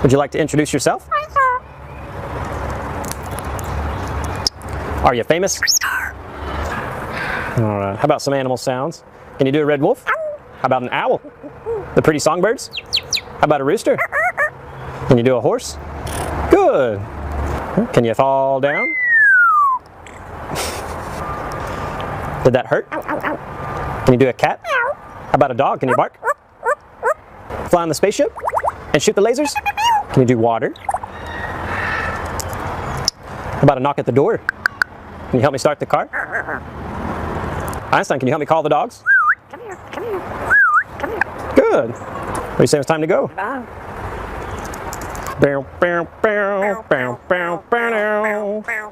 Would you like to introduce yourself? Are you famous? All right. How about some animal sounds? Can you do a red wolf? How about an owl? The pretty songbirds? How about a rooster? Can you do a horse? Good. Can you fall down? Did that hurt? Can you do a cat? How about a dog? Can you bark? Fly on the spaceship? And shoot the lasers? Can you do water? How about a knock at the door? Can you help me start the car? Einstein, can you help me call the dogs? Come here, come here, come here. Good. What do you say it's time to go? Bow, bow, bow, bow, bow, bow, bow.